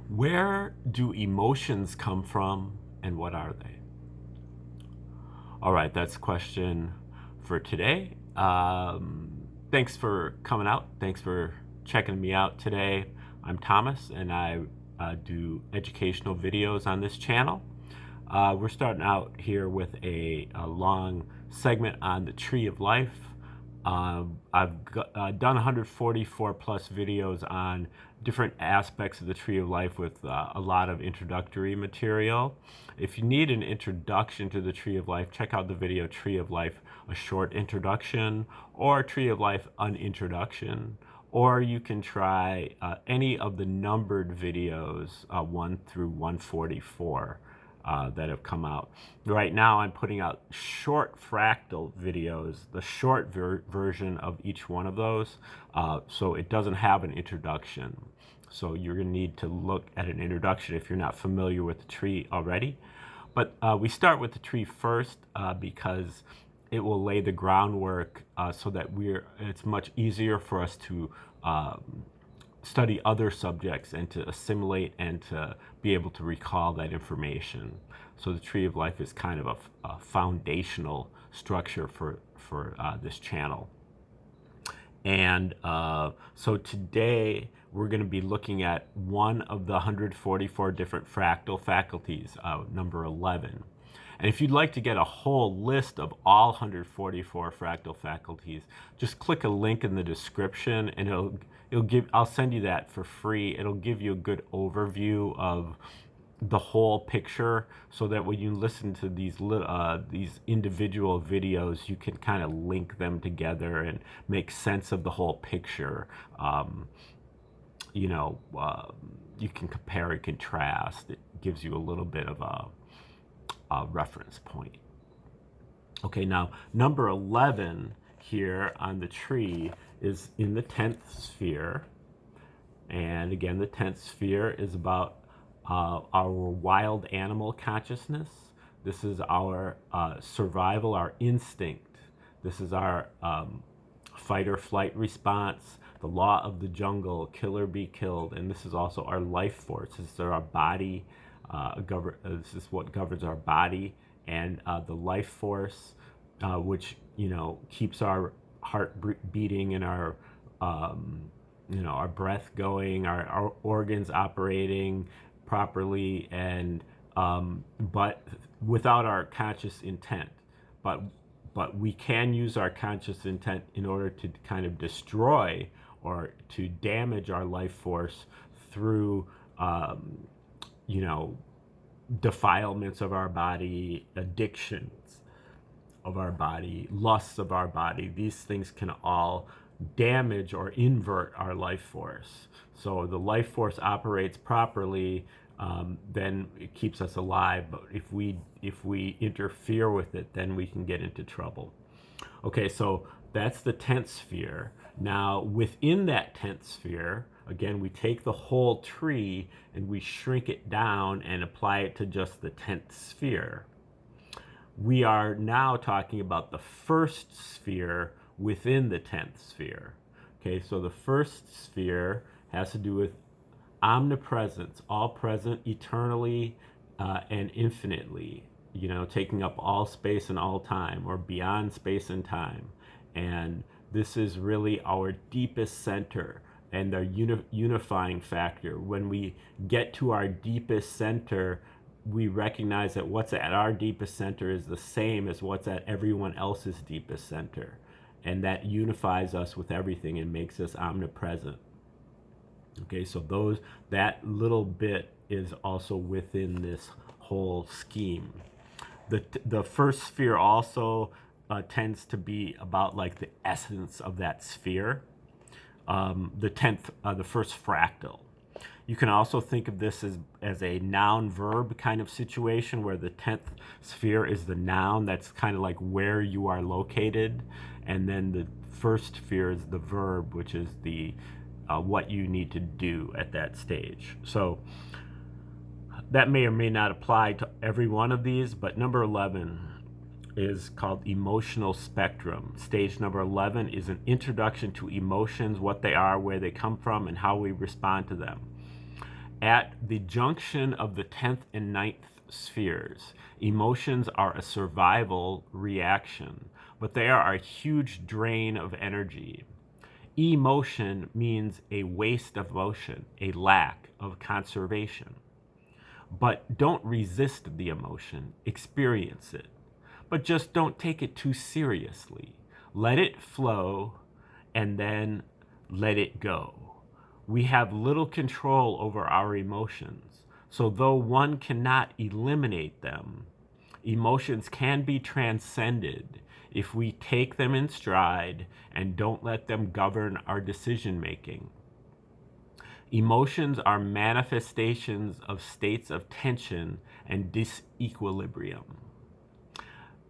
Where do emotions come from and what are they? All right, that's the question for today. Thanks for coming out. Thanks for checking me out today. I'm Thomas and I do educational videos on this channel. We're starting out here with a long segment on the tree of life. I've done 144 plus videos on different aspects of the tree of life with a lot of introductory material. If you need an introduction to the tree of life, check out the video Tree of Life, a short introduction, or Tree of Life, an introduction. Or you can try any of the numbered videos 1 through 144 that have come out. Right now I'm putting out short fractal videos, the short version of each one of those, so it doesn't have an introduction. So you're going to need to look at an introduction if you're not familiar with the tree already. But we start with the tree first because it will lay the groundwork so that it's much easier for us to study other subjects and to assimilate and to be able to recall that information. So the tree of life is kind of a foundational structure for this channel. And so today we're going to be looking at one of the 144 different fractal faculties, number 11. And if you'd like to get a whole list of all 144 fractal faculties, just click a link in the description and I'll send you that for free. It'll give you a good overview of the whole picture so that when you listen to these individual videos, you can kind of link them together and make sense of the whole picture. You can compare and contrast. It gives you a little bit of a reference point. Okay, now number 11 here on the tree is in the 10th sphere. And again, the 10th sphere is about our wild animal consciousness. This is our survival, our instinct. This is our fight or flight response, the law of the jungle, kill or be killed. And this is also our life force. This is our body. This is what governs our body and the life force, which keeps our heart beating and our our breath going, our organs operating properly, and but without our conscious intent. But we can use our conscious intent in order to kind of destroy or to damage our life force through defilements of our body, addictions of our body, lusts of our body. These things can all damage or invert our life force. So the life force operates properly, then it keeps us alive. But if we interfere with it, then we can get into trouble. Okay, so that's the 10th sphere. Now within that 10th sphere, again, we take the whole tree and we shrink it down and apply it to just the 10th sphere. We are now talking about the first sphere within the 10th sphere. Okay, so the first sphere has to do with omnipresence, all present eternally and infinitely, taking up all space and all time, or beyond space and time. And this is really our deepest center and our unifying factor. When we get to our deepest center, we recognize that what's at our deepest center is the same as what's at everyone else's deepest center. And that unifies us with everything and makes us omnipresent. Okay, so that little bit is also within this whole scheme. The first sphere also tends to be about like the essence of that sphere. The first fractal. You can also think of this as a noun-verb kind of situation where the 10th sphere is the noun. That's kind of like where you are located. And then the first sphere is the verb, which is the what you need to do at that stage. So that may or may not apply to every one of these, but number 11 is called emotional spectrum. Stage number 11 is an introduction to emotions, what they are, where they come from, and how we respond to them. At the junction of the 10th and 9th spheres, emotions are a survival reaction, but they are a huge drain of energy. Emotion means a waste of motion, a lack of conservation. But don't resist the emotion, experience it. But just don't take it too seriously. Let it flow and then let it go. We have little control over our emotions. So though one cannot eliminate them, emotions can be transcended if we take them in stride and don't let them govern our decision making. Emotions are manifestations of states of tension and disequilibrium.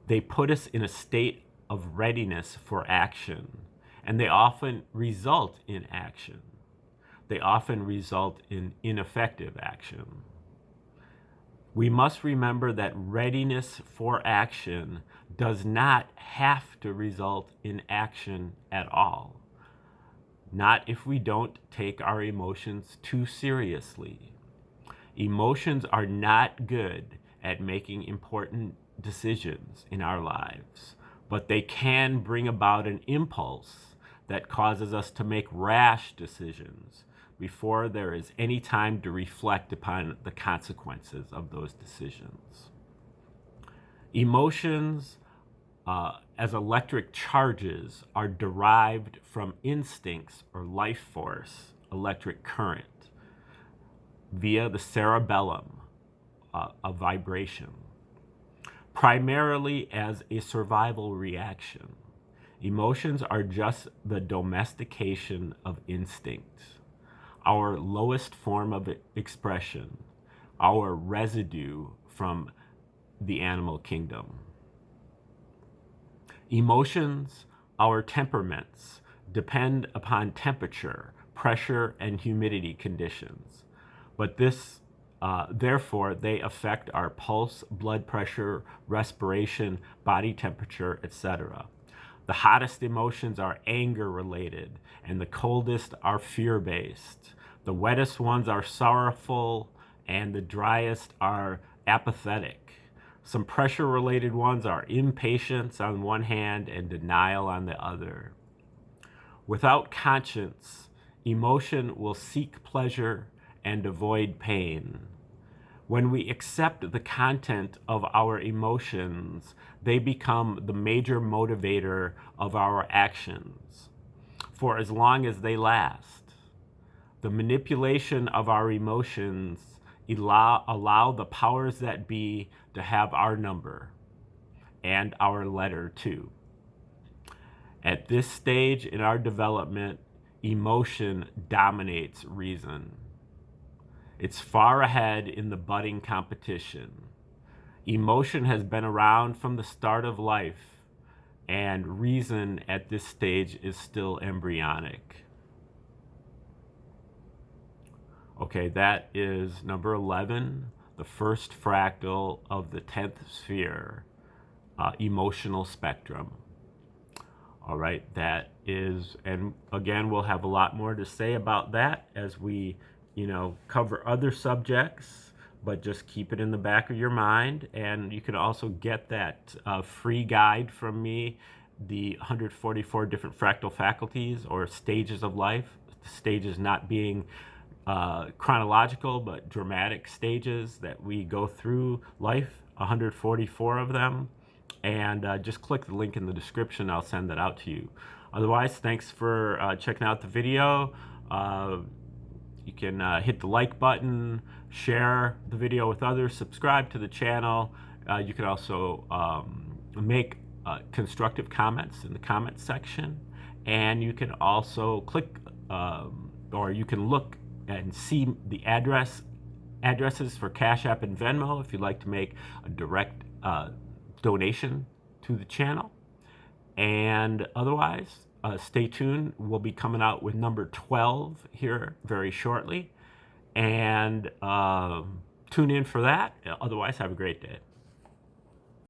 They put us in a state of readiness for action, and they often result in action. They often result in ineffective action. We must remember that readiness for action does not have to result in action at all. Not if we don't take our emotions too seriously. Emotions are not good at making important decisions in our lives, but they can bring about an impulse that causes us to make rash decisions before there is any time to reflect upon the consequences of those decisions. Emotions, as electric charges, are derived from instincts or life force, electric current, via the cerebellum, a vibration, primarily as a survival reaction. Emotions are just the domestication of instinct, our lowest form of expression, our residue from the animal kingdom. Emotions, our temperaments, depend upon temperature, pressure, and humidity conditions. But therefore, they affect our pulse, blood pressure, respiration, body temperature, etc. The hottest emotions are anger-related, and the coldest are fear-based. The wettest ones are sorrowful, and the driest are apathetic. Some pressure-related ones are impatience on one hand and denial on the other. Without conscience, emotion will seek pleasure and avoid pain. When we accept the content of our emotions, they become the major motivator of our actions for as long as they last. The manipulation of our emotions allow the powers that be to have our number and our letter too. At this stage in our development, emotion dominates reason. It's far ahead in the budding competition. Emotion has been around from the start of life, and reason at this stage is still embryonic. Okay, that is number 11, the first fractal of the 10th sphere, emotional spectrum. All right, that is, and again, we'll have a lot more to say about that as we, cover other subjects, but just keep it in the back of your mind. And you can also get that free guide from me, the 144 different fractal faculties or stages of life, stages not being chronological, but dramatic stages that we go through life, 144 of them. And just click the link in the description. I'll send that out to you. Otherwise, thanks for checking out the video. You can hit the like button, share the video with others, subscribe to the channel. You can also make constructive comments in the comments section. And you can also click, or you can look and see the addresses for Cash App and Venmo if you'd like to make a direct donation to the channel. And otherwise, stay tuned. We'll be coming out with number 12 here very shortly. And tune in for that. Otherwise, have a great day.